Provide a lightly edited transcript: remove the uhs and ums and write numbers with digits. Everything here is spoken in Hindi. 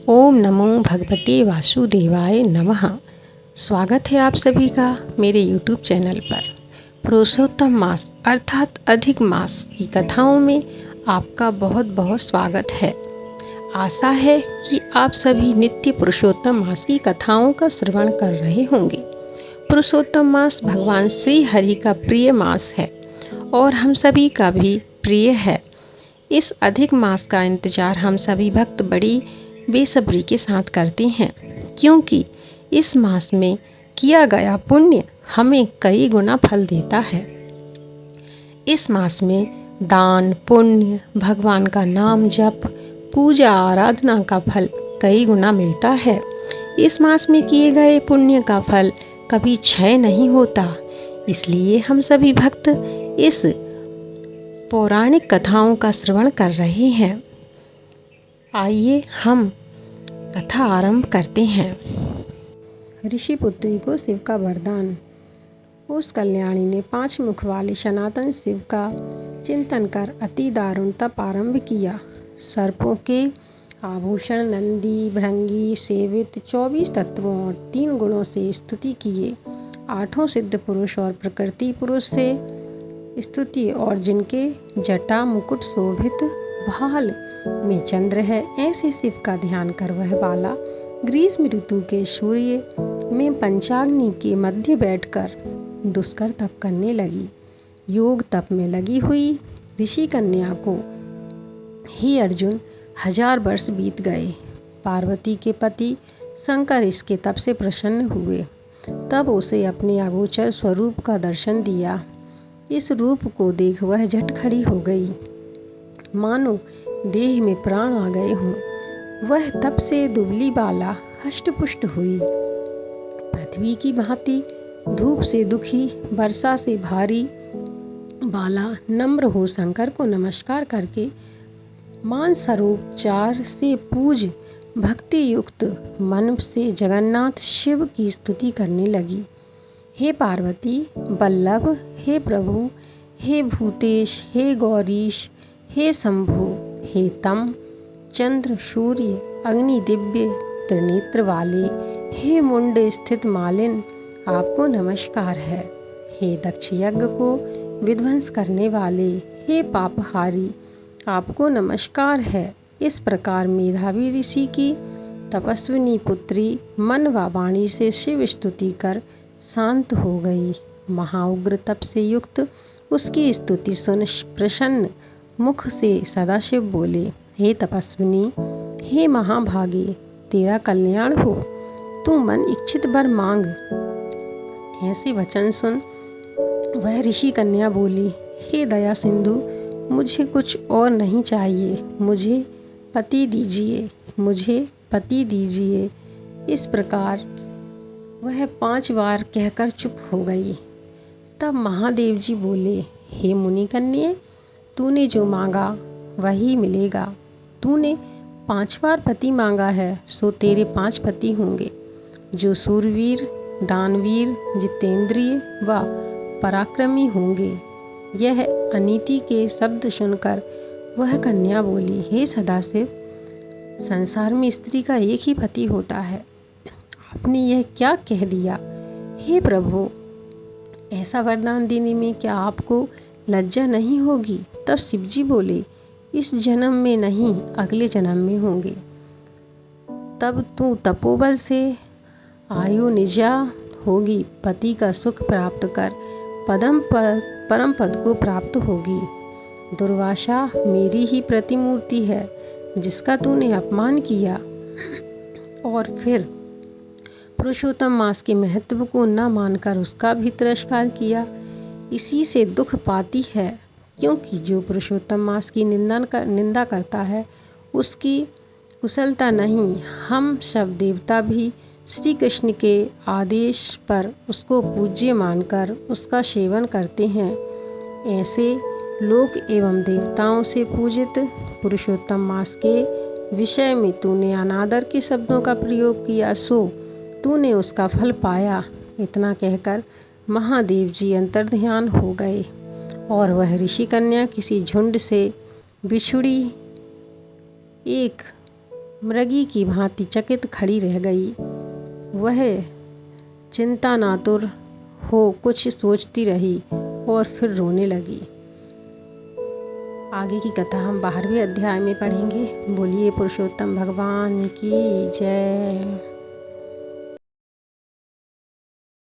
ओम नमो भगवते वासुदेवाय नमः। स्वागत है आप सभी का मेरे YouTube चैनल पर। पुरुषोत्तम मास अर्थात अधिक मास की कथाओं में आपका बहुत बहुत स्वागत है। आशा है कि आप सभी नित्य पुरुषोत्तम मास की कथाओं का श्रवण कर रहे होंगे। पुरुषोत्तम मास भगवान श्री हरि का प्रिय मास है और हम सभी का भी प्रिय है। इस अधिक मास का इंतजार हम सभी भक्त बड़ी बेसब्री के साथ करते हैं, क्योंकि इस मास में किया गया पुण्य हमें कई गुना फल देता है। इस मास में दान पुण्य, भगवान का नाम जप, पूजा आराधना का फल कई गुना मिलता है। इस मास में किए गए पुण्य का फल कभी क्षय नहीं होता। इसलिए हम सभी भक्त इस पौराणिक कथाओं का श्रवण कर रहे हैं। आइए हम कथा आरंभ करते हैं। ऋषि पुत्री को शिव का वरदान। उस कल्याणी ने 5 मुख वाले सनातन शिव का चिंतन कर अति दारुण तप आरंभ किया। सर्पों के आभूषण, नंदी भृंगी सेवित 24 तत्वों और 3 गुणों से स्तुति किए। 8 सिद्ध पुरुष और प्रकृति पुरुष से स्तुति और जिनके जटा मुकुट शोभित भाल में चंद्र है, ऐसे शिव का ध्यान कर वह बाला ग्रीष्म ऋतु के सूर्य में पंचाग्नि के मध्य बैठकर दुष्कर तप करने लगी। योग तप में लगी हुई ऋषि कन्या को, हे अर्जुन, 1000 वर्ष बीत गए। पार्वती के पति शंकर इसके तप से प्रसन्न हुए। तब उसे अपने अगोचर स्वरूप का दर्शन दिया। इस रूप को देख वह झट खड़ी हो गई, मानो देह में प्राण आ गए हों। वह तप से दुबली बाला हष्टपुष्ट हुई। पृथ्वी की भांति धूप से दुखी, वर्षा से भारी बाला नम्र हो शंकर को नमस्कार करके मानसरोपचार से पूज भक्ति युक्त मन से जगन्नाथ शिव की स्तुति करने लगी। हे पार्वती वल्लभ, हे प्रभु, हे भूतेश, हे गौरीश, हे शंभु, हे तम, चंद्र सूर्य अग्नि दिव्य त्रिनेत्र वाले, हे मुंड स्थित मालिन, आपको नमस्कार है। हे दक्ष यज्ञ को विध्वंस करने वाले, हे पापहारी, आपको नमस्कार है। इस प्रकार मेधावी ऋषि की तपस्विनी पुत्री मन व वाणी से शिव स्तुति कर शांत हो गई। महाउग्र तप से युक्त उसकी स्तुति सुन प्रसन्न मुख से सदाशिव बोले, हे तपस्विनी, हे महाभागे, तेरा कल्याण हो, तू मन इच्छित वर मांग। ऐसे वचन सुन वह ऋषि कन्या बोली, हे दया सिंधु, मुझे कुछ और नहीं चाहिए, मुझे पति दीजिए, मुझे पति दीजिए। इस प्रकार वह 5 बार कहकर चुप हो गई। तब महादेव जी बोले, हे मुनि कन्ये, तूने जो मांगा वही मिलेगा। तूने 5 बार पति मांगा है, सो तेरे 5 पति होंगे, जो सूरवीर, दानवीर, जितेंद्रिय व पराक्रमी होंगे। यह अनीति के शब्द सुनकर वह कन्या बोली, हे सदाशिव, संसार में स्त्री का एक ही पति होता है, आपने यह क्या कह दिया? हे प्रभु, ऐसा वरदान देने में क्या आपको लज्जा नहीं होगी? तब शिवजी बोले, इस जन्म में नहीं, अगले जन्म में होंगे। तब तू तपोबल से आयु निजा होगी, पति का सुख प्राप्त कर परम पद को प्राप्त होगी। दुर्वासा मेरी ही प्रतिमूर्ति है, जिसका तूने अपमान किया और फिर पुरुषोत्तम मास के महत्व को न मानकर उसका भी तिरस्कार किया। इसी से दुख पाती है, क्योंकि जो पुरुषोत्तम मास की निंदा करता है उसकी कुशलता नहीं। हम सब देवता भी श्री कृष्ण के आदेश पर उसको पूज्य मानकर उसका सेवन करते हैं। ऐसे लोक एवं देवताओं से पूजित पुरुषोत्तम मास के विषय में तूने अनादर के शब्दों का प्रयोग किया, सो तूने उसका फल पाया। इतना कहकर महादेव जी अंतर्ध्यान हो गए और वह ऋषि कन्या किसी झुंड से बिछुड़ी एक मृगी की भांति चकित खड़ी रह गई। वह चिंतानातुर हो कुछ सोचती रही और फिर रोने लगी। आगे की कथा हम 12वें अध्याय में पढ़ेंगे। बोलिए पुरुषोत्तम भगवान की जय।